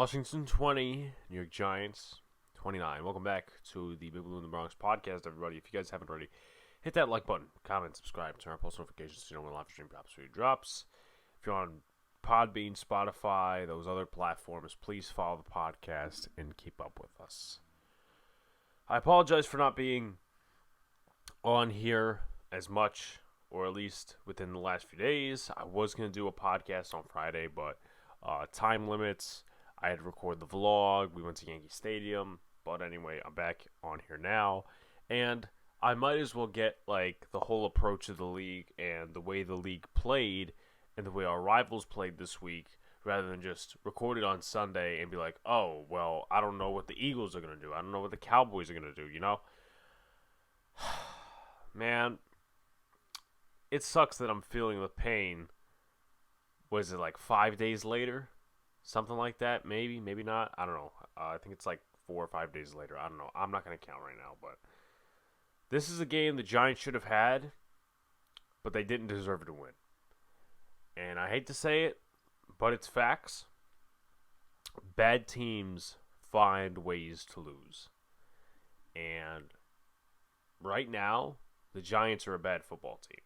Washington 20, New York Giants 29. Welcome back to the Big Blue in the Bronx podcast, everybody. If you guys haven't already, hit that like button, comment, subscribe, turn on post notifications so you know when live stream drops. If you're on Podbean, Spotify, those other platforms, please follow the podcast and keep up with us. I apologize for not being on here as much, or at least within the last few days. I was going to do a podcast on Friday, but time limits. I had to record the vlog. We went to Yankee Stadium. But anyway, I'm back on here now. And I might as well get like the whole approach of the league and the way the league played and the way our rivals played this week, rather than just record it on Sunday and be like, oh, well, I don't know what the Eagles are going to do. I don't know what the Cowboys are going to do, you know? Man, it sucks that I'm feeling the pain. Was it like 5 days later? Something like that, maybe not. I don't know. I think it's like 4 or 5 days later. I don't know. I'm not going to count right now, but this is a game the Giants should have had, but they didn't deserve to win. And I hate to say it, but it's facts. Bad teams find ways to lose. And right now, the Giants are a bad football team.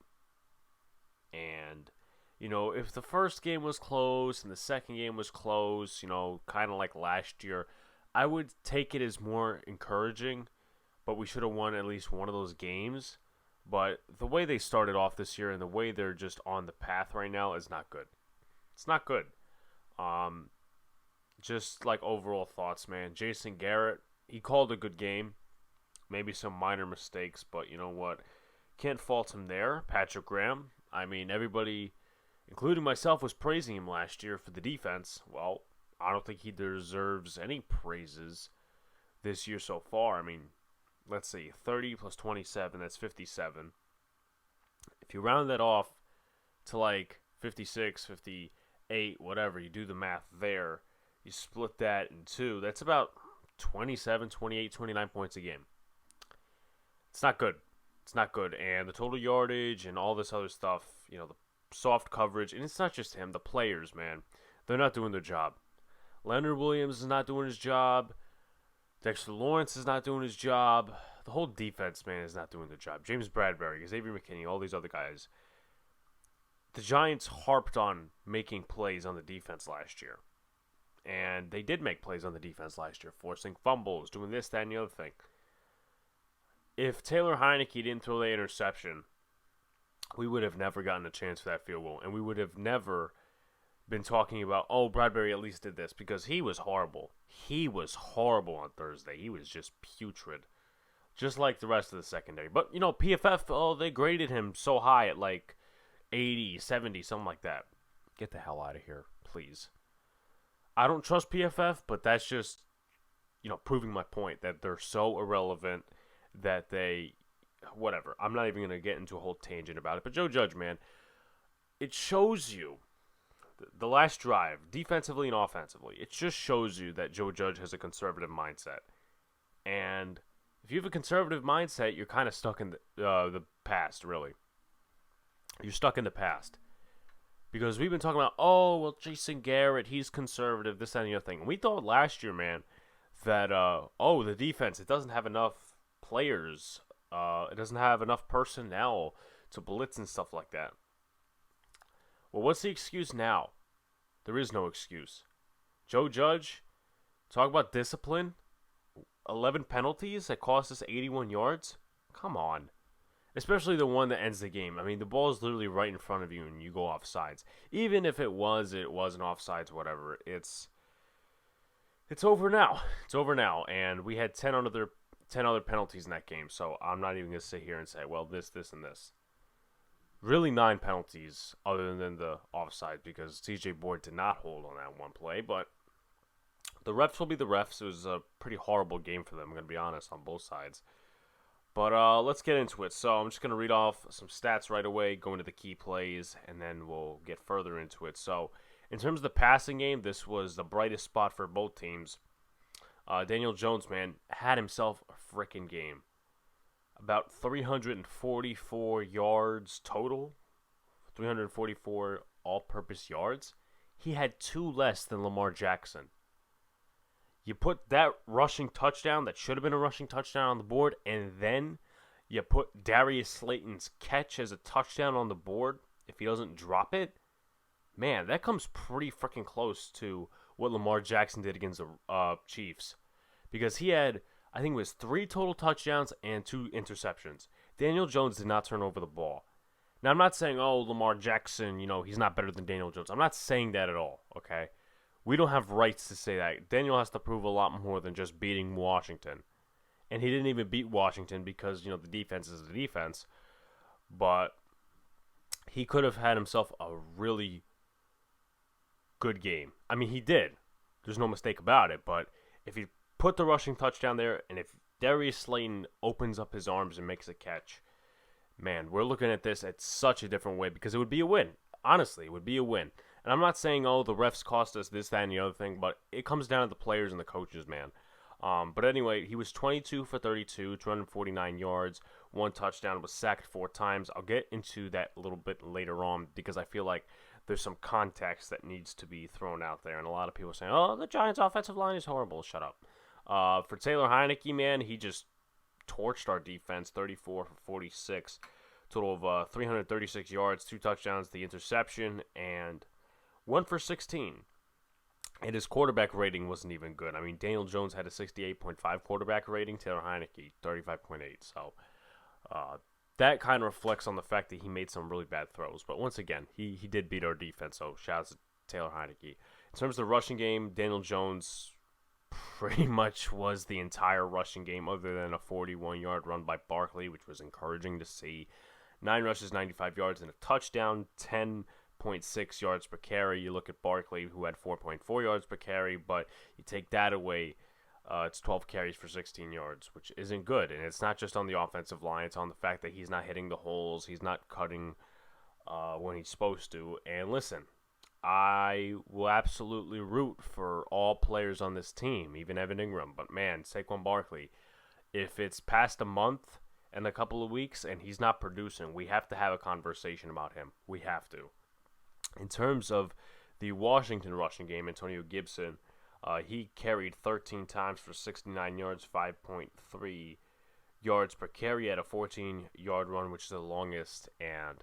And you know, if the first game was close and the second game was close, you know, kind of like last year, I would take it as more encouraging, but we should have won at least one of those games. But the way they started off this year and the way they're just on the path right now is not good. It's not good. Just like overall thoughts, man. Jason Garrett, he called a good game. Maybe some minor mistakes, but you know what? Can't fault him there. Patrick Graham, I mean, everybody, including myself, was praising him last year for the defense. Well, I don't think he deserves any praises this year so far. I mean, let's see, 30 plus 27, that's 57. If you round that off to like 56, 58, whatever, you do the math there, you split that in two, that's about 27, 28, 29 points a game. It's not good. It's not good. And the total yardage and all this other stuff, you know, the soft coverage, and it's not just him, the players, man, they're not doing their job. Leonard Williams is not doing his job. Dexter Lawrence is not doing his job. The whole defense, man, is not doing their job. James Bradbury, Xavier McKinney, all these other guys. The Giants harped on making plays on the defense last year. And they did make plays on the defense last year, forcing fumbles, doing this, that, and the other thing. If Taylor Heineke didn't throw the interception, we would have never gotten a chance for that field goal. And we would have never been talking about, oh, Bradbury at least did this, because he was horrible. He was horrible on Thursday. He was just putrid, just like the rest of the secondary. But, you know, PFF, oh, they graded him so high at like 80, 70, something like that. Get the hell out of here, please. I don't trust PFF, but that's just, you know, proving my point that they're so irrelevant that they, whatever. I'm not even going to get into a whole tangent about it. But Joe Judge, man, it shows you, the last drive, defensively and offensively, it just shows you that Joe Judge has a conservative mindset. And if you have a conservative mindset, you're kind of stuck in the past, really. You're stuck in the past. Because we've been talking about, oh, well, Jason Garrett, he's conservative, this, that, and the other thing. And we thought last year, man, that, the defense, it doesn't have enough players. It doesn't have enough personnel to blitz and stuff like that. Well, what's the excuse now? There is no excuse. Joe Judge, talk about discipline. 11 penalties that cost us 81 yards? Come on. Especially the one that ends the game. I mean, the ball is literally right in front of you and you go offsides. Even if it wasn't offsides, whatever. It's over now. It's over now. And we had 10 other penalties in that game. So I'm not even going to sit here and say, well, this, and this. Really 9 penalties other than the offside, because TJ Boyd did not hold on that one play. But the refs will be the refs. It was a pretty horrible game for them, I'm going to be honest, on both sides. But let's get into it. So I'm just going to read off some stats right away, go into the key plays, and then we'll get further into it. So in terms of the passing game, this was the brightest spot for both teams. Daniel Jones, man, had himself a freaking game. About 344 yards total, 344 all-purpose yards. He had 2 less than Lamar Jackson. You put that rushing touchdown that should have been a rushing touchdown on the board, and then you put Darius Slayton's catch as a touchdown on the board if he doesn't drop it. Man, that comes pretty freaking close to what Lamar Jackson did against the Chiefs. Because he had, I think it was 3 total touchdowns and 2 interceptions. Daniel Jones did not turn over the ball. Now, I'm not saying, oh, Lamar Jackson, he's not better than Daniel Jones. I'm not saying that at all, okay? We don't have rights to say that. Daniel has to prove a lot more than just beating Washington. And he didn't even beat Washington because, the defense is the defense. But he could have had himself a really good game. I mean, he did. There's no mistake about it. But if he put the rushing touchdown there, and if Darius Slayton opens up his arms and makes a catch, man, we're looking at this at such a different way because it would be a win. Honestly, it would be a win. And I'm not saying, oh, the refs cost us this, that, and the other thing, but it comes down to the players and the coaches, man. But anyway, he was 22 for 32, 249 yards, 1 touchdown, was sacked 4 times. I'll get into that a little bit later on because I feel like there's some context that needs to be thrown out there. And a lot of people are saying, oh, the Giants' offensive line is horrible. Shut up. For Taylor Heinicke, man, he just torched our defense, 34 for 46. Total of 336 yards, 2 touchdowns, the interception, and 1 for 16. And his quarterback rating wasn't even good. I mean, Daniel Jones had a 68.5 quarterback rating, Taylor Heinicke, 35.8. So that kind of reflects on the fact that he made some really bad throws. But once again, he did beat our defense, so shout out to Taylor Heinicke. In terms of the rushing game, Daniel Jones pretty much was the entire rushing game other than a 41-yard run by Barkley, which was encouraging to see. 9 rushes, 95 yards, and a touchdown, 10.6 yards per carry. You look at Barkley, who had 4.4 yards per carry, but you take that away, it's 12 carries for 16 yards, which isn't good. And it's not just on the offensive line. It's on the fact that he's not hitting the holes. He's not cutting when he's supposed to. And listen, I will absolutely root for all players on this team, even Evan Ingram. But, man, Saquon Barkley, if it's past a month and a couple of weeks and he's not producing, we have to have a conversation about him. We have to. In terms of the Washington rushing game, Antonio Gibson, he carried 13 times for 69 yards, 5.3 yards per carry. He had a 14-yard run, which is the longest. And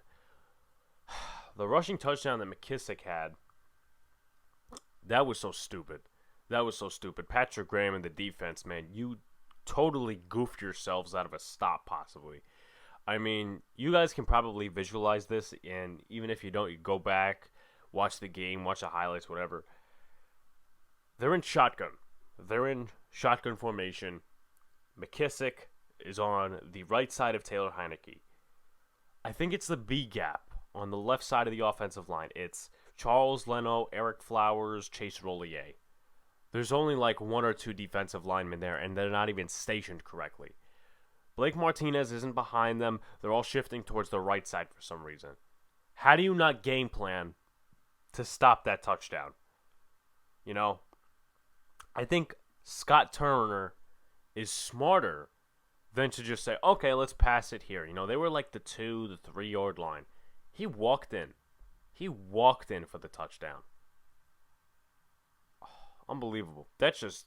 the rushing touchdown that McKissick had, that was so stupid. That was so stupid. Patrick Graham and the defense, man, you totally goofed yourselves out of a stop, possibly. I mean, you guys can probably visualize this, and even if you don't, you go back, watch the game, watch the highlights, whatever. They're in shotgun. They're in shotgun formation. McKissick is on the right side of Taylor Heinicke. I think it's the B gap on the left side of the offensive line. It's Charles Leno, Eric Flowers, Chase Rollier. There's only like 1 or 2 defensive linemen there, and they're not even stationed correctly. Blake Martinez isn't behind them. They're all shifting towards the right side for some reason. How do you not game plan to stop that touchdown? I think Scott Turner is smarter than to just say, okay, let's pass it here. They were like the 2, the 3-yard line. He walked in. He walked in for the touchdown. Unbelievable. That's just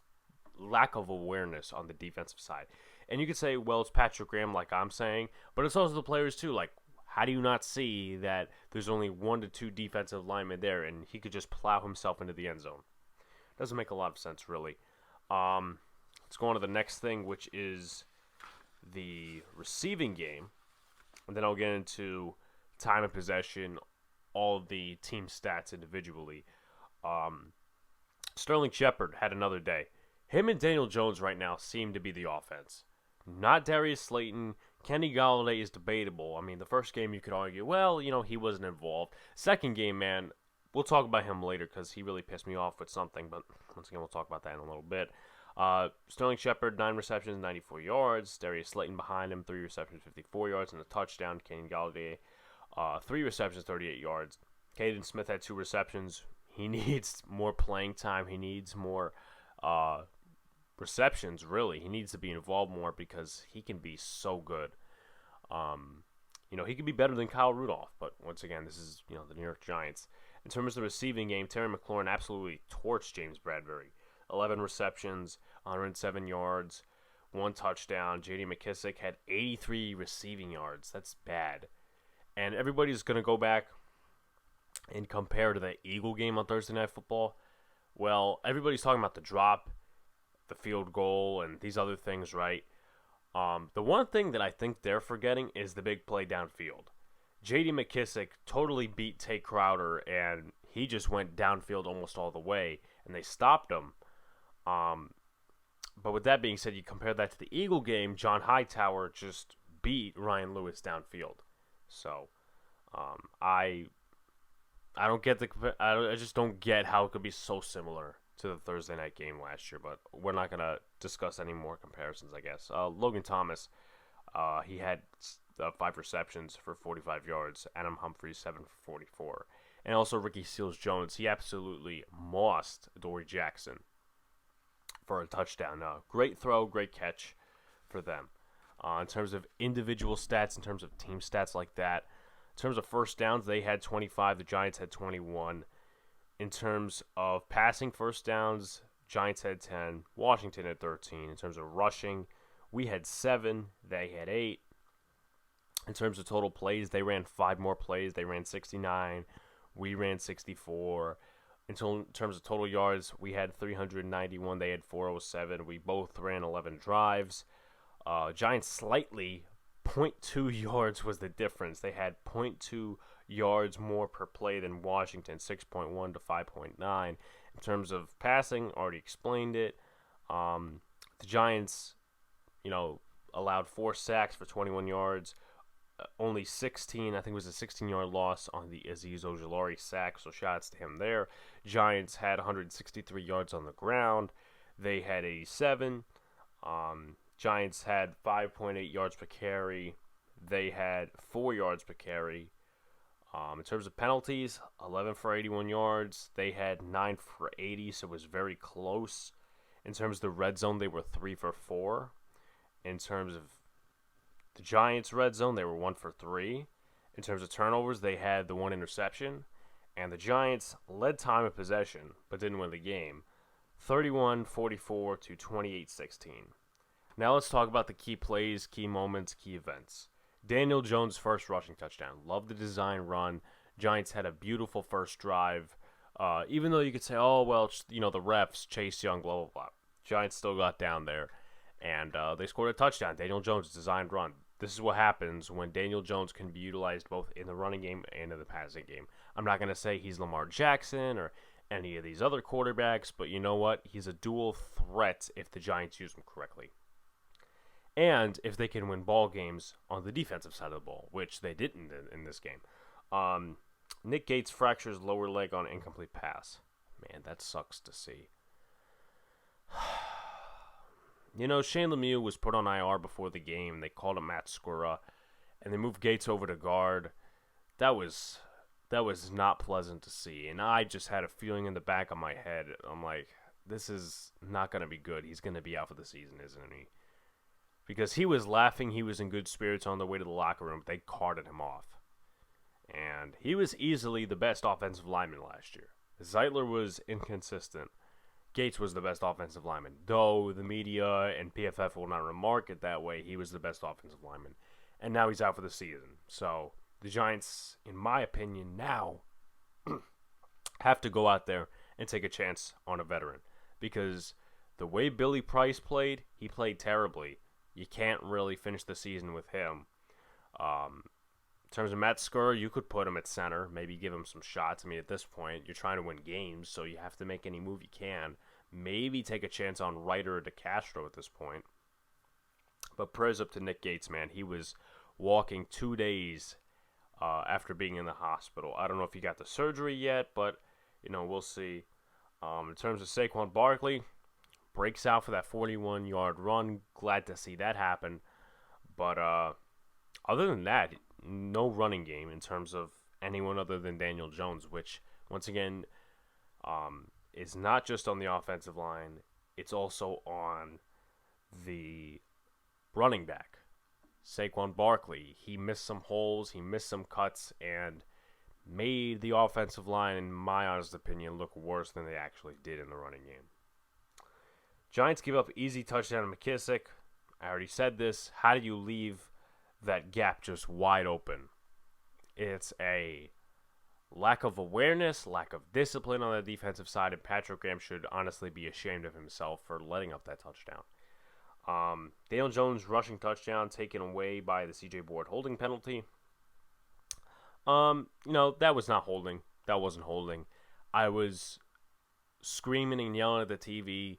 lack of awareness on the defensive side. And you could say, well, it's Patrick Graham like I'm saying, but it's also the players too. Like, how do you not see that there's only 1 to 2 defensive linemen there and he could just plow himself into the end zone? Doesn't make a lot of sense, really. Let's go on to the next thing, which is the receiving game. And then I'll get into time of possession, all of the team stats individually. Sterling Shepard had another day. Him and Daniel Jones right now seem to be the offense. Not Darius Slayton. Kenny Golladay is debatable. I mean, the first game you could argue, well, he wasn't involved. Second game, man, we'll talk about him later because he really pissed me off with something. But once again, we'll talk about that in a little bit. Sterling Shepard, 9 receptions, 94 yards. Darius Slayton behind him, 3 receptions, 54 yards, and a touchdown. Kenny Golladay, 3 receptions, 38 yards. Caden Smith had 2 receptions. He needs more playing time. He needs more receptions, really. He needs to be involved more because he can be so good. He could be better than Kyle Rudolph, but once again, this is, the New York Giants. In terms of the receiving game, Terry McLaurin absolutely torched James Bradbury. 11 receptions, 107 yards, 1 touchdown. J.D. McKissic had 83 receiving yards. That's bad. And everybody's going to go back and compare to the Eagle game on Thursday Night Football. Well, everybody's talking about the drop, the field goal, and these other things, right? The one thing that I think they're forgetting is the big play downfield. J.D. McKissic totally beat Tay Crowder, and he just went downfield almost all the way, and they stopped him. But with that being said, you compare that to the Eagle game, John Hightower just beat Ryan Lewis downfield. So, I don't get I just don't get how it could be so similar to the Thursday night game last year. But we're not gonna discuss any more comparisons, I guess. Logan Thomas, he had 5 receptions for 45 yards. Adam Humphries 7 for 44, and also Ricky Seals-Jones. He absolutely mossed Dory Jackson for a touchdown. Great throw, great catch for them. In terms of individual stats, in terms of team stats like that, in terms of first downs, they had 25. The Giants had 21. In terms of passing first downs, Giants had 10. Washington had 13. In terms of rushing, we had 7. They had 8. In terms of total plays, they ran 5 more plays. They ran 69. We ran 64. In terms of total yards, we had 391. They had 407. We both ran 11 drives. Giants slightly 0.2 yards was the difference. They had 0.2 yards more per play than Washington, 6.1 to 5.9. In terms of passing, already explained it. The Giants, allowed 4 sacks for 21 yards. Only 16, I think it was a 16-yard loss on the Azeez Ojulari sack, so shots to him there. Giants had 163 yards on the ground. They had 87. Giants had 5.8 yards per carry. They had 4 yards per carry. In terms of penalties, 11 for 81 yards. They had 9 for 80, so it was very close. In terms of the red zone, they were 3 for 4. In terms of the Giants' red zone, they were 1 for 3. In terms of turnovers, they had the 1 interception. And the Giants led time of possession, but didn't win the game, 31-44 to 28-16. Now let's talk about the key plays, key moments, key events. Daniel Jones' first rushing touchdown. Love the design run. Giants had a beautiful first drive. Even though you could say, the refs, Chase Young, blah, blah, blah. Giants still got down there, and they scored a touchdown. Daniel Jones' designed run. This is what happens when Daniel Jones can be utilized both in the running game and in the passing game. I'm not going to say he's Lamar Jackson or any of these other quarterbacks, but you know what? He's a dual threat if the Giants use him correctly. And if they can win ball games on the defensive side of the ball, which they didn't in this game. Nick Gates fractures lower leg on incomplete pass. Man, that sucks to see. Shane Lemieux was put on IR before the game. They called him Matt Skura, and they moved Gates over to guard. That was not pleasant to see, and I just had a feeling in the back of my head. I'm like, this is not going to be good. He's going to be out for the season, isn't he? Because he was laughing, he was in good spirits on the way to the locker room. They carted him off. And he was easily the best offensive lineman last year. Zeitler was inconsistent. Gates was the best offensive lineman. Though the media and PFF will not remark it that way, he was the best offensive lineman. And now he's out for the season. So the Giants, in my opinion, now have to go out there and take a chance on a veteran. Because the way Billy Price played, he played terribly. You can't really finish the season with him. In terms of Matt Skura, you could put him at center, maybe give him some shots. I mean, at this point, you're trying to win games, so you have to make any move you can. Maybe take a chance on Ryder or DeCastro at this point. But prayers up to Nick Gates, man. He was walking 2 days after being in the hospital. I don't know if he got the surgery yet, but, we'll see. In terms of Saquon Barkley, breaks out for that 41-yard run. Glad to see that happen. But other than that, no running game in terms of anyone other than Daniel Jones, which, once again, is not just on the offensive line. It's also on the running back. Saquon Barkley, he missed some holes, he missed some cuts, and made the offensive line, in my honest opinion, look worse than they actually did in the running game. Giants give up easy touchdown to McKissick. I already said this. How do you leave that gap just wide open? It's a lack of awareness, lack of discipline on the defensive side, and Patrick Graham should honestly be ashamed of himself for letting up that touchdown. Daniel Jones rushing touchdown taken away by the CJ Board holding penalty. That was not holding. That wasn't holding. I was screaming and yelling at the TV,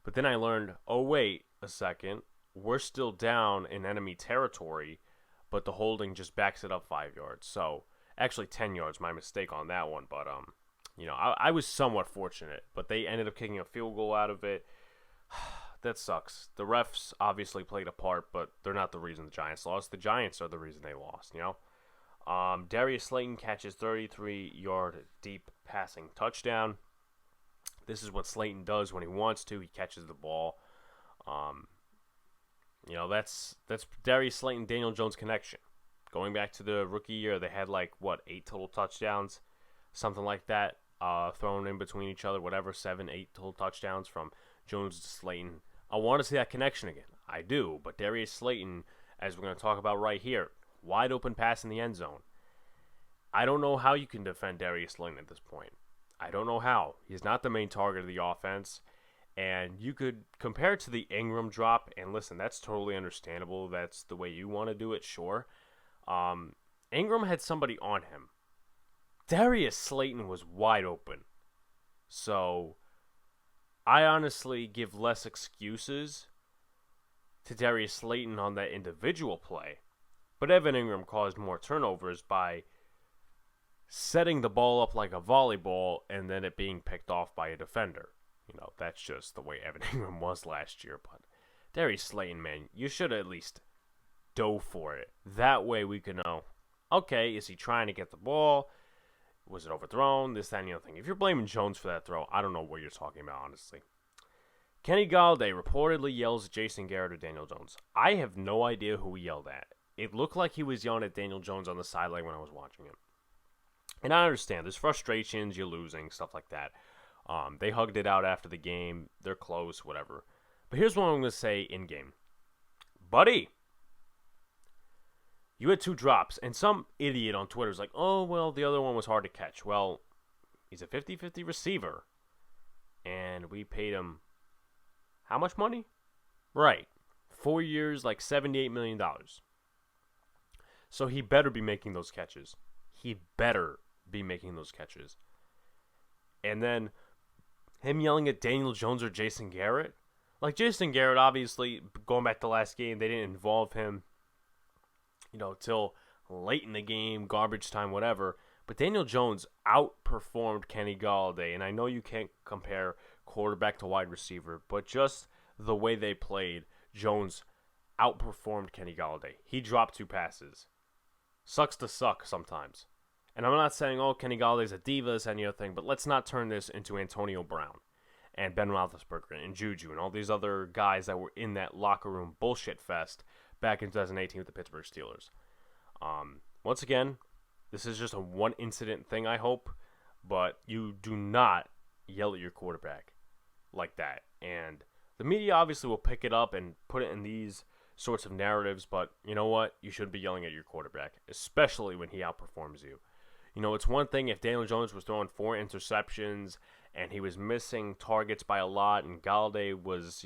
but then I learned, oh, wait a second. We're still down in enemy territory, but the holding just backs it up 5 yards. So, actually 10 yards, my mistake on that one. But, I was somewhat fortunate, but they ended up kicking a field goal out of it. That sucks. The refs obviously played a part, but they're not the reason the Giants lost. The Giants are the reason they lost, Darius Slayton catches 33-yard deep passing touchdown. This is what Slayton does when he wants to. He catches the ball. That's Darius Slayton, Daniel Jones connection. Going back to the rookie year, they had 8 total touchdowns, something like that, thrown in between each other, 7, 8 total touchdowns from Jones to Slayton. I want to see that connection again. I do, but Darius Slayton, as we're going to talk about right here, wide open pass in the end zone. I don't know how you can defend Darius Slayton at this point. I don't know how. He's not the main target of the offense. And you could compare it to the Ingram drop. And listen, that's totally understandable. That's the way you want to do it, sure. Ingram had somebody on him. Darius Slayton was wide open. So, I honestly give less excuses to Darius Slayton on that individual play. But Evan Ingram caused more turnovers by setting the ball up like a volleyball and then it being picked off by a defender. That's just the way Evan Ingram was last year. But Darius Slayton, man, you should at least dove for it. That way we can know, okay, is he trying to get the ball? Was it overthrown? This, that, and the other thing. If you're blaming Jones for that throw, I don't know what you're talking about, honestly. Kenny Galladay reportedly yells at Jason Garrett or Daniel Jones. I have no idea who he yelled at. It looked like he was yelling at Daniel Jones on the sideline when I was watching him. And I understand. There's frustrations. You're losing. Stuff like that. They hugged it out after the game. They're close. Whatever. But here's what I'm going to say in-game. Buddy, you had 2 drops. And some idiot on Twitter was like, oh, well, the other one was hard to catch. Well, he's a 50-50 receiver. And we paid him how much money? Right. 4 years, $78 million. So he better be making those catches. He better be making those catches. And then him yelling at Daniel Jones or Jason Garrett. Jason Garrett, obviously, going back to last game, they didn't involve him, till late in the game, garbage time, whatever. But Daniel Jones outperformed Kenny Galladay. And I know you can't compare quarterback to wide receiver, but just the way they played, Jones outperformed Kenny Galladay. He dropped 2 passes. Sucks to suck sometimes. And I'm not saying, Kenny Galladay's a diva, this, any other thing, but let's not turn this into Antonio Brown and Ben Roethlisberger and Juju and all these other guys that were in that locker room bullshit fest back in 2018 with the Pittsburgh Steelers. Once again, this is just a one incident thing, I hope, but you do not yell at your quarterback like that. And the media obviously will pick it up and put it in these sorts of narratives, but you know what? You should be yelling at your quarterback, especially when he outperforms you. It's one thing if Daniel Jones was throwing 4 interceptions and he was missing targets by a lot and Galladay was,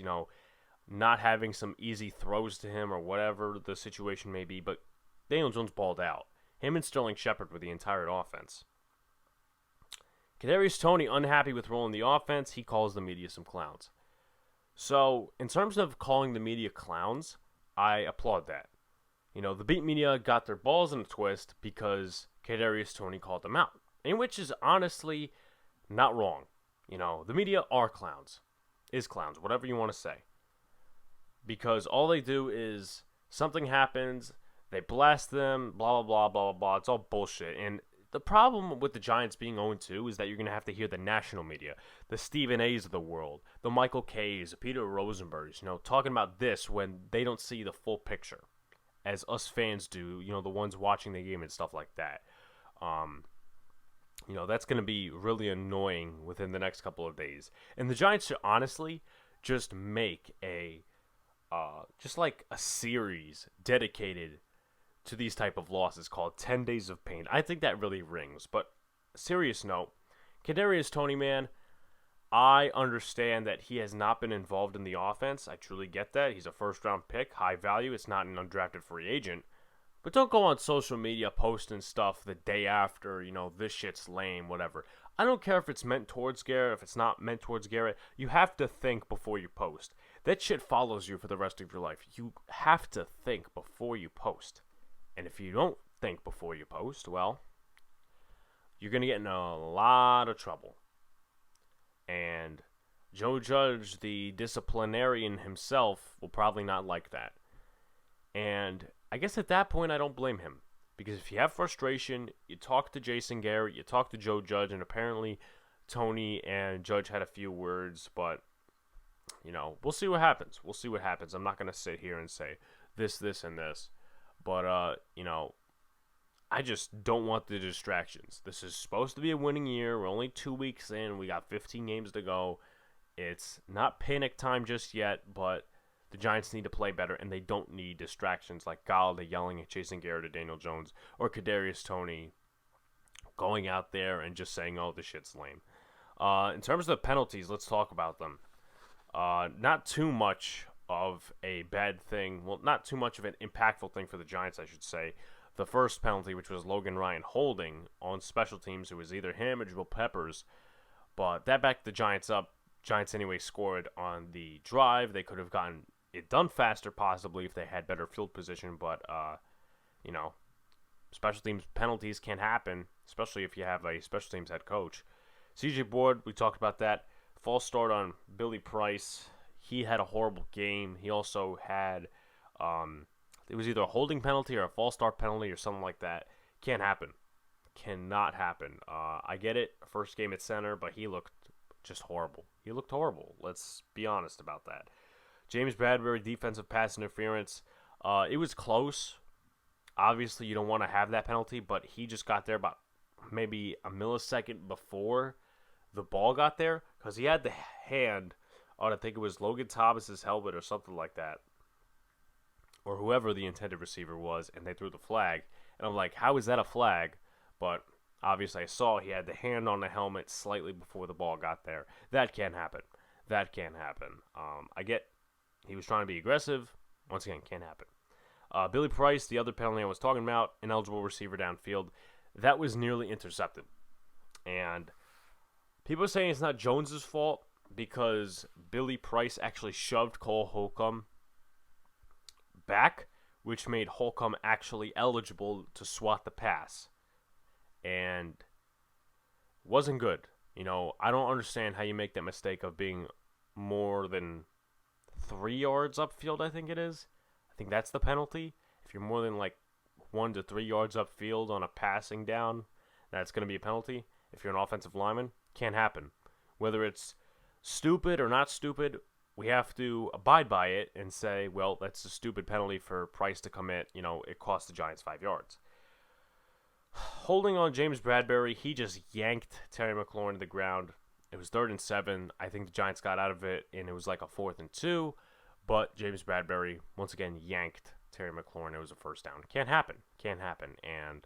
not having some easy throws to him or whatever the situation may be, but Daniel Jones balled out. Him and Sterling Shepard were the entire offense. Kadarius Toney unhappy with rolling the offense. He calls the media some clowns. So, in terms of calling the media clowns, I applaud that. The beat media got their balls in a twist because Kadarius Toney called them out, and which is honestly not wrong. The media are clowns, whatever you want to say. Because all they do is something happens, they blast them, blah, blah, blah, blah, blah. It's all bullshit. And the problem with the Giants being 0-2 is that you're going to have to hear the national media, the Stephen A's of the world, the Michael K's, the Peter Rosenbergs, talking about this when they don't see the full picture, as us fans do, the ones watching the game and stuff like that. That's going to be really annoying within the next couple of days. And the Giants should honestly just make just like a series dedicated to these type of losses called 10 Days of Pain. I think that really rings. But serious note, Kadarius Toney, man, I understand that he has not been involved in the offense. I truly get that. He's a first-round pick, high value. It's not an undrafted free agent. But don't go on social media posting stuff the day after, this shit's lame, whatever. I don't care if it's meant towards Garrett, if it's not meant towards Garrett. You have to think before you post. That shit follows you for the rest of your life. You have to think before you post. And if you don't think before you post, well, you're going to get in a lot of trouble. And Joe Judge, the disciplinarian himself, will probably not like that. And I guess at that point, I don't blame him. Because if you have frustration, you talk to Jason Garrett, you talk to Joe Judge, and apparently Toney and Judge had a few words, but, we'll see what happens. We'll see what happens. I'm not going to sit here and say this, and this. But, I just don't want the distractions. This is supposed to be a winning year. We're only 2 weeks in. We got 15 games to go. It's not panic time just yet, but the Giants need to play better, and they don't need distractions like Galladay yelling at Jason Garrett or Daniel Jones or Kadarius Toney going out there and just saying, oh, this shit's lame. In terms of the penalties, let's talk about them. Not too much of a bad thing. Well, not too much of an impactful thing for the Giants, I should say. The first penalty, which was Logan Ryan holding on special teams, it was either him or Jabril Peppers, but that backed the Giants up. Giants anyway scored on the drive. They could have gotten it done faster possibly if they had better field position, but special teams penalties can happen, especially if you have a special teams head coach. CJ Board, we talked about that. False start on Billy Price. He had a horrible game. He also had it was either a holding penalty or a false start penalty or something like that. Can't happen. Cannot happen. I get it, first game at center, but he looked just horrible. He looked horrible. Let's be honest about that. James Bradbury, defensive pass interference. It was close. Obviously, you don't want to have that penalty, but he just got there about maybe a millisecond before the ball got there because he had the hand on, I think it was Logan Thomas's helmet or something like that, or whoever the intended receiver was, and they threw the flag. And I'm like, how is that a flag? But obviously I saw he had the hand on the helmet slightly before the ball got there. That can't happen. That can't happen. I get he was trying to be aggressive. Once again, can't happen. Billy Price, the other penalty I was talking about, ineligible receiver downfield. That was nearly intercepted. And people are saying it's not Jones's fault because Billy Price actually shoved Cole Holcomb back, which made Holcomb actually eligible to swat the pass. And wasn't good. I don't understand how you make that mistake of being more than 3 yards upfield, I think it is. I think that's the penalty. If you're more than 1 to 3 yards upfield on a passing down, that's going to be a penalty. If you're an offensive lineman, can't happen. Whether it's stupid or not stupid, we have to abide by it and say, well, that's a stupid penalty for Price to commit. It cost the Giants 5 yards. Holding on James Bradbury, he just yanked Terry McLaurin to the ground. It was 3rd and 7. I think the Giants got out of it, and it was like a 4th and 2. But James Bradbury, once again, yanked Terry McLaurin. It was a first down. Can't happen. Can't happen. And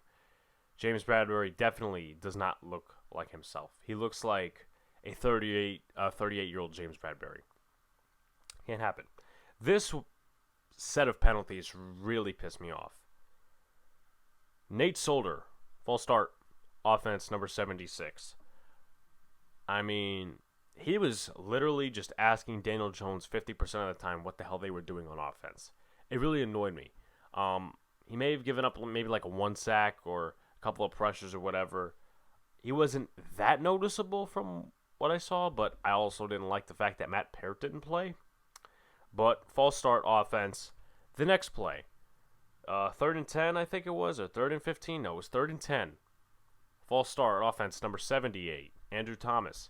James Bradbury definitely does not look like himself. He looks like a 38-year-old James Bradbury. Can't happen. This set of penalties really pissed me off. Nate Solder, false start, offense number 76. I mean, he was literally just asking Daniel Jones 50% of the time what the hell they were doing on offense. It really annoyed me. He may have given up maybe like a 1 sack or a couple of pressures or whatever. He wasn't that noticeable from what I saw, but I also didn't like the fact that Matt Peart didn't play. But false start offense. The next play, 3rd and 10, I think it was, or 3rd and 15. No, it was 3rd and 10. False start offense number 78, Andrew Thomas.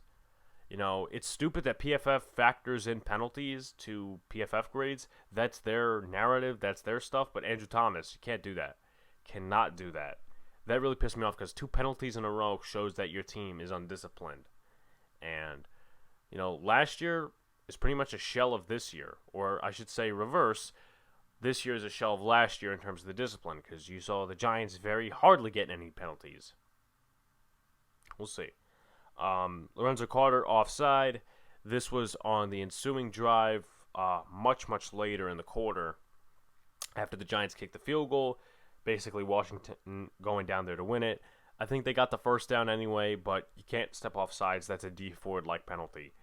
It's stupid that PFF factors in penalties to PFF grades. That's their narrative. That's their stuff. But Andrew Thomas, you can't do that. Cannot do that. That really pissed me off because 2 penalties in a row shows that your team is undisciplined. And, last year, is pretty much a shell of this year, or I should say reverse. This year is a shell of last year in terms of the discipline, because you saw the Giants very hardly get any penalties. We'll see. Lorenzo Carter offside. This was on the ensuing drive, much later in the quarter, after the Giants kicked the field goal. Basically, Washington going down there to win it. I think they got the first down anyway, but you can't step off sides. That's a D Ford-like penalty.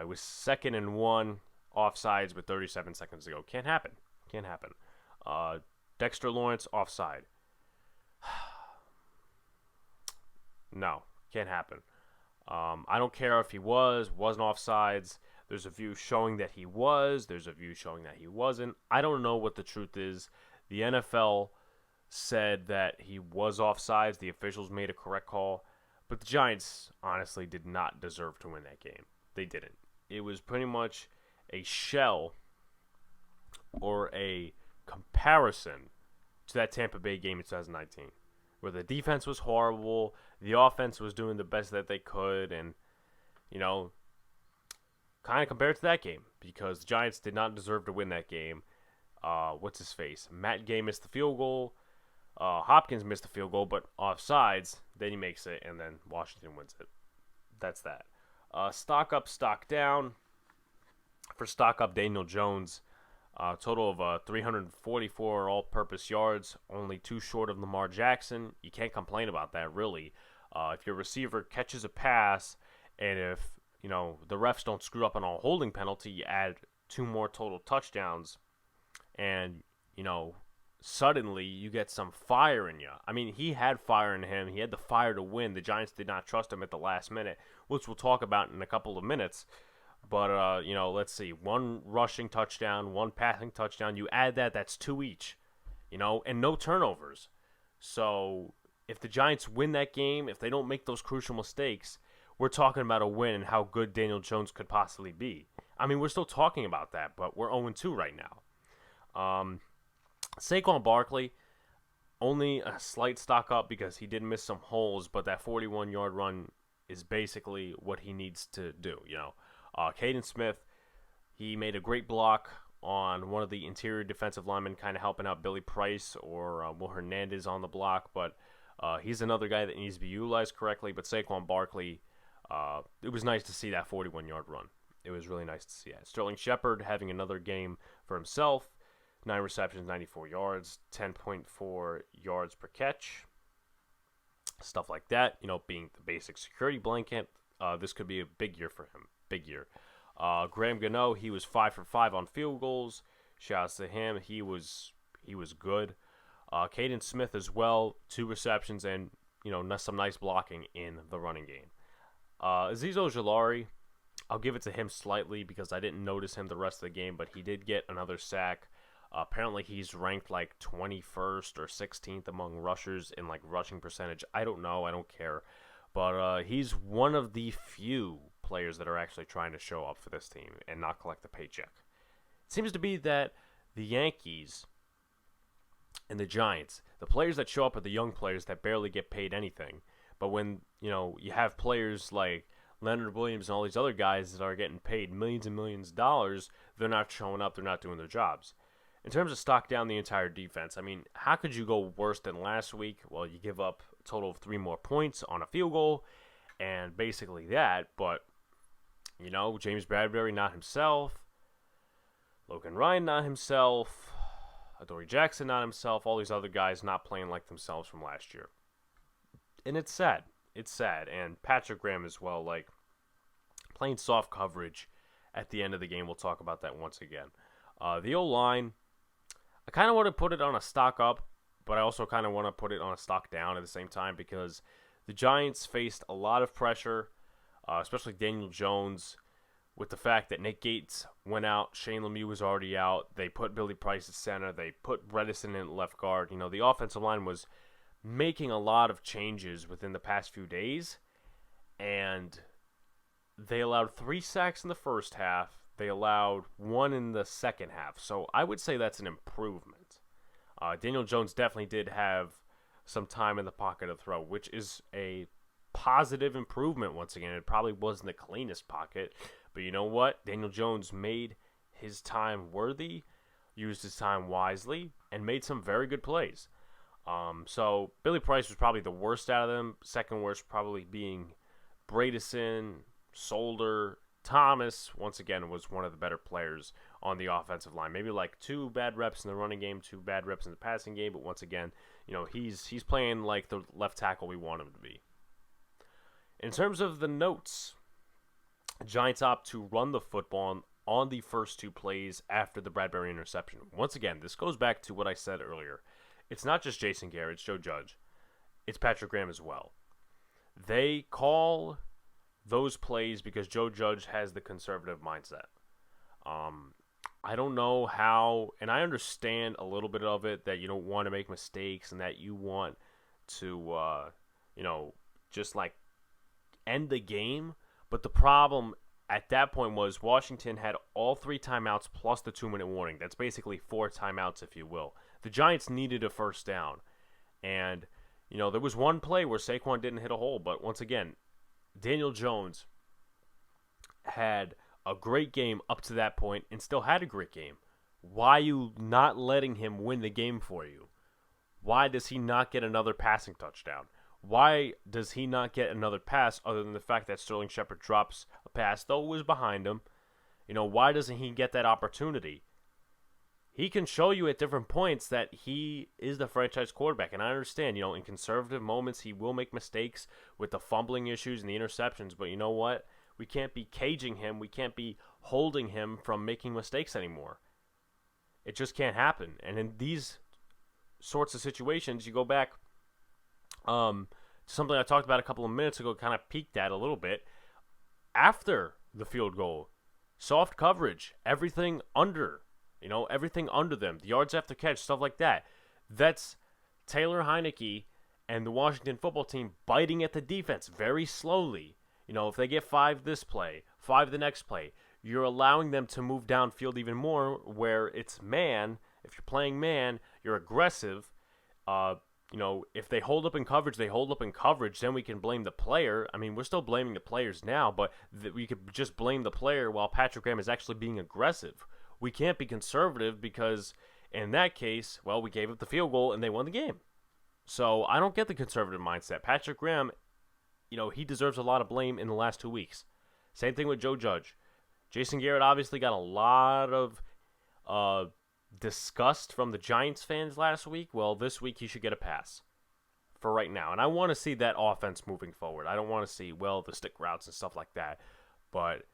It was 2nd and 1 offsides with 37 seconds to go. Can't happen. Dexter Lawrence offside. No, can't happen. I don't care if he wasn't offsides. There's a view showing that he was. There's a view showing that he wasn't. I don't know what the truth is. The NFL said that he was offsides. The officials made a correct call. But the Giants honestly did not deserve to win that game. They didn't. It was pretty much a shell or a comparison to that Tampa Bay game in 2019, where the defense was horrible, the offense was doing the best that they could, and, kind of compared to that game, because the Giants did not deserve to win that game. What's his face? Matt Gay missed the field goal. Hopkins missed the field goal, but offsides. Then he makes it, and then Washington wins it. That's that. Stock up, stock down. For stock up, Daniel Jones. Total of 344 all-purpose yards, only 2 short of Lamar Jackson. You can't complain about that, really. If your receiver catches a pass, and if the refs don't screw up on a holding penalty, you add 2 more total touchdowns, and suddenly you get some fire in you. I mean, he had fire in him. He had the fire to win. The Giants did not trust him at the last minute, which we'll talk about in a couple of minutes. But, let's see. 1 rushing touchdown, 1 passing touchdown. You add that's 2 each, and no turnovers. So if the Giants win that game, if they don't make those crucial mistakes, we're talking about a win and how good Daniel Jones could possibly be. I mean, we're still talking about that, but we're 0-2 right now. Saquon Barkley, only a slight stock up because he did miss some holes, but that 41-yard run is basically what he needs to do, Caden Smith, he made a great block on one of the interior defensive linemen, kind of helping out Billy Price or Will Hernandez on the block, but he's another guy that needs to be utilized correctly. But Saquon Barkley, it was nice to see that 41-yard run. It was really nice to see that. Sterling Shepard having another game for himself, 9 receptions, 94 yards, 10.4 yards per catch, stuff like that. Being the basic security blanket, this could be a big year for him. Big year. Graham Gano, he was 5 for 5 on field goals. Shouts to him. He was good. Caden Smith as well, 2 receptions and some nice blocking in the running game. Azeez Ojulari, I'll give it to him slightly because I didn't notice him the rest of the game, but he did get another sack. Apparently he's ranked like 21st or 16th among rushers in like rushing percentage. I don't know. I don't care. But he's one of the few players that are actually trying to show up for this team and not collect the paycheck. It seems to be that the Yankees and the Giants, the players that show up are the young players that barely get paid anything. But when, you have players like Leonard Williams and all these other guys that are getting paid millions and millions of dollars, they're not showing up, they're not doing their jobs. In terms of stock down the entire defense, I mean, how could you go worse than last week? Well, you give up a total of 3 more points on a field goal and basically that, but James Bradbury not himself, Logan Ryan not himself, Adoree Jackson not himself, all these other guys not playing like themselves from last year. And it's sad. It's sad. And Patrick Graham as well, like playing soft coverage at the end of the game. We'll talk about that once again. The O-line, I kind of want to put it on a stock up, but I also kind of want to put it on a stock down at the same time because the Giants faced a lot of pressure, especially Daniel Jones, with the fact that Nick Gates went out, Shane Lemieux was already out, they put Billy Price at center, they put Bredesen in left guard. The offensive line was making a lot of changes within the past few days, and they allowed 3 sacks in the first half. They allowed 1 in the second half, so I would say that's an improvement. Daniel Jones definitely did have some time in the pocket to throw, which is a positive improvement once again. It probably wasn't the cleanest pocket, But you know what? Daniel Jones made his time worthy, used his time wisely, and made some very good plays. So Billy Price was probably the worst out of them. Second worst probably being Bradison, Solder, Thomas. Once again, was one of the better players on the offensive line. Maybe like 2 bad reps in the running game, 2 bad reps in the passing game. But once again, he's playing like the left tackle we want him to be. In terms of the notes, Giants opt to run the football on the first 2 plays after the Bradbury interception. Once again, this goes back to what I said earlier. It's not just Jason Garrett, it's Joe Judge. It's Patrick Graham as well. They call those plays because Joe Judge has the conservative mindset. I don't know how, and I understand a little bit of it, that you don't want to make mistakes and that you want to, just like end the game. But the problem at that point was Washington had all 3 timeouts plus the 2-minute warning. That's basically 4 timeouts, if you will. The Giants needed a first down. And, there was one play where Saquon didn't hit a hole. But once again, Daniel Jones had a great game up to that point and still had a great game. Why are you not letting him win the game for you? Why does he not get another passing touchdown? Why does he not get another pass other than the fact that Sterling Shepard drops a pass, though it was behind him? Why doesn't he get that opportunity? He can show you at different points that he is the franchise quarterback. And I understand, in conservative moments, he will make mistakes with the fumbling issues and the interceptions. But you know what? We can't be caging him. We can't be holding him from making mistakes anymore. It just can't happen. And in these sorts of situations, you go back something I talked about a couple of minutes ago, kind of peeked at a little bit. After the field goal, soft coverage, everything under them, the yards after catch, stuff like that. That's Taylor Heinicke and the Washington football team biting at the defense very slowly. If they get 5 this play, 5 the next play, you're allowing them to move downfield even more where it's man. If you're playing man, you're aggressive. If they hold up in coverage, they hold up in coverage, then we can blame the player. I mean, we're still blaming the players now, but we could just blame the player while Patrick Graham is actually being aggressive. We can't be conservative because in that case, well, we gave up the field goal and they won the game. So I don't get the conservative mindset. Patrick Graham, he deserves a lot of blame in the last 2 weeks. Same thing with Joe Judge. Jason Garrett obviously got a lot of disgust from the Giants fans last week. Well, this week he should get a pass for right now. And I want to see that offense moving forward. I don't want to see, the stick routes and stuff like that. But,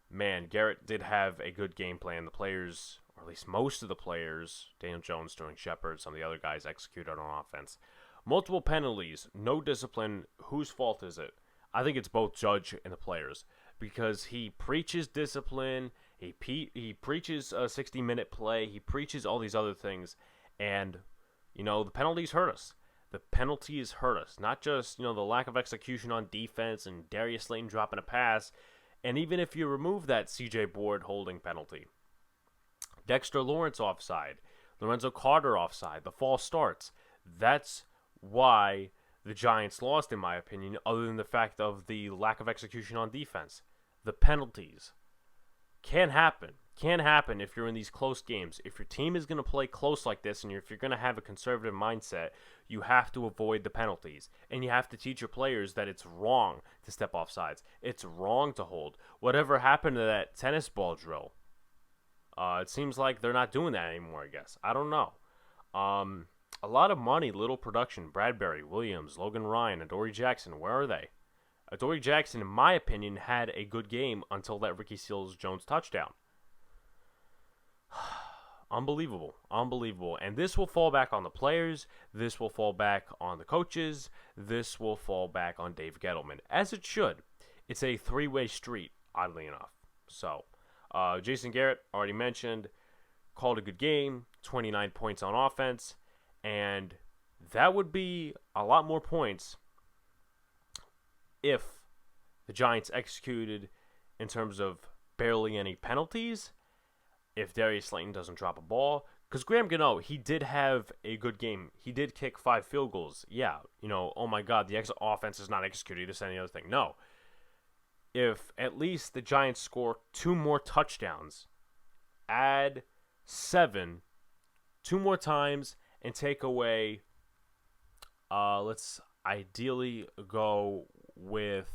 man, Garrett did have a good game plan. The players, or at least most of the players, Daniel Jones, Sterling Shepard, some of the other guys executed on offense. Multiple penalties, no discipline. Whose fault is it? I think it's both Judge and the players because he preaches discipline. He preaches a 60-minute play. He preaches all these other things. And, the penalties hurt us. The penalties hurt us. Not just, the lack of execution on defense and Darius Slayton dropping a pass. And even if you remove that C.J. Board holding penalty, Dexter Lawrence offside, Lorenzo Carter offside, the false starts, that's why the Giants lost, in my opinion, other than the fact of the lack of execution on defense. The penalties can happen. Can happen if you're in these close games. If your team is going to play close like this and if you're going to have a conservative mindset, you have to avoid the penalties. And you have to teach your players that it's wrong to step off sides. It's wrong to hold. Whatever happened to that tennis ball drill? It seems like they're not doing that anymore, I guess. I don't know. A lot of money, little production. Bradbury, Williams, Logan Ryan, Adoree Jackson, where are they? Adoree Jackson, in my opinion, had a good game until that Ricky Seals-Jones touchdown. Unbelievable. And this will fall back on the players. This will fall back on the coaches. This will fall back on Dave Gettleman, as it should. It's a 3-way street, oddly enough. So, Jason Garrett, already mentioned, called a good game, 29 points on offense, and that would be a lot more points if the Giants executed in terms of barely any penalties, if Darius Slayton doesn't drop a ball. Because Graham Gano, he did have a good game. He did kick 5 field goals. Yeah, oh my God, the offense is not executing this, any other thing. No. if at least the Giants score 2 more touchdowns, add 7, 2 more times, and take away, let's ideally go with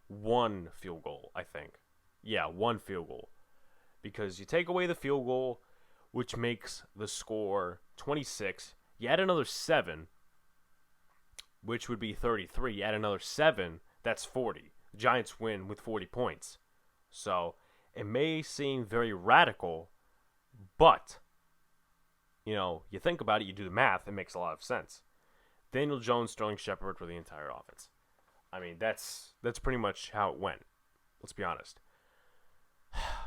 1 field goal, I think. Yeah, 1 field goal. Because you take away the field goal, which makes the score 26. You add another 7, which would be 33. You add another 7, that's 40. The Giants win with 40 points. So it may seem very radical, but, you think about it, you do the math, it makes a lot of sense. Daniel Jones, Sterling Shepard for the entire offense. I mean, that's pretty much how it went. Let's be honest.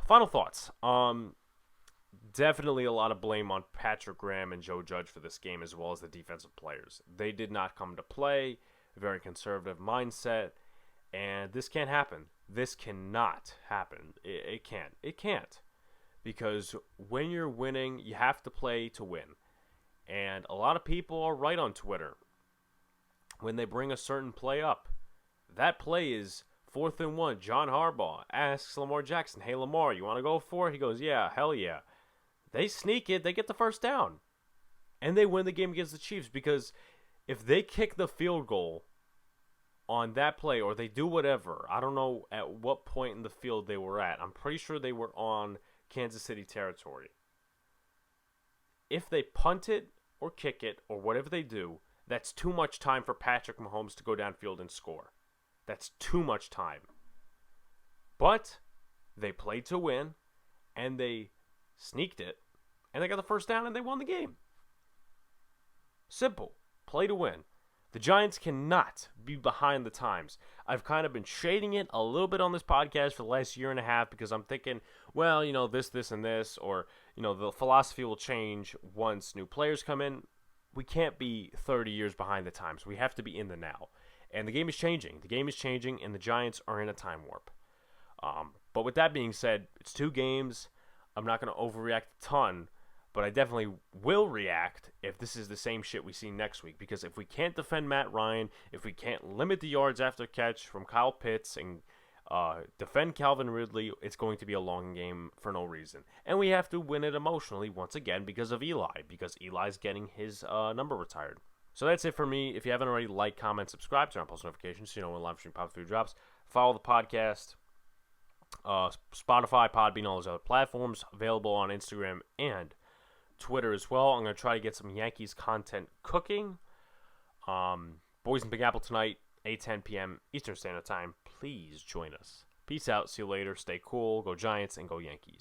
Final thoughts. Definitely a lot of blame on Patrick Graham and Joe Judge for this game, as well as the defensive players. They did not come to play. Very conservative mindset. And this can't happen. This cannot happen. It can't. It can't. Because when you're winning, you have to play to win. And a lot of people are right on Twitter when they bring a certain play up. That play is 4th and 1. John Harbaugh asks Lamar Jackson, "Hey, Lamar, you want to go for it?" He goes, "Yeah, hell yeah." They sneak it. They get the first down. And they win the game against the Chiefs, because if they kick the field goal on that play, or they do whatever, I don't know at what point in the field they were at. I'm pretty sure they were on Kansas City territory. If they punt it or kick it or whatever they do, that's too much time for Patrick Mahomes to go downfield and score. That's too much time. But they played to win, and they sneaked it, and they got the first down, and they won the game. Simple. Play to win. The Giants cannot be behind the times. I've kind of been shading it a little bit on this podcast for the last year and a half, because I'm thinking, well, this, and this, or, the philosophy will change once new players come in. We can't be 30 years behind the times. We have to be in the now. And the game is changing. The game is changing, and the Giants are in a time warp. But with that being said, it's 2 games. I'm not going to overreact a ton, but I definitely will react if this is the same shit we see next week. Because if we can't defend Matt Ryan, if we can't limit the yards after catch from Kyle Pitts and defend Calvin Ridley, it's going to be a long game for no reason. And we have to win it emotionally once again because of Eli, because Eli's getting his number retired. So that's it for me. If you haven't already, like, comment, subscribe, turn on post notifications so you know when live stream pop through drops. Follow the podcast, Spotify, Podbean, all those other platforms, available on Instagram and Twitter as well. I'm going to try to get some Yankees content cooking. Boys in Big Apple tonight, 8:10 p.m. Eastern Standard Time. Please join us. Peace out. See you later. Stay cool. Go Giants and go Yankees.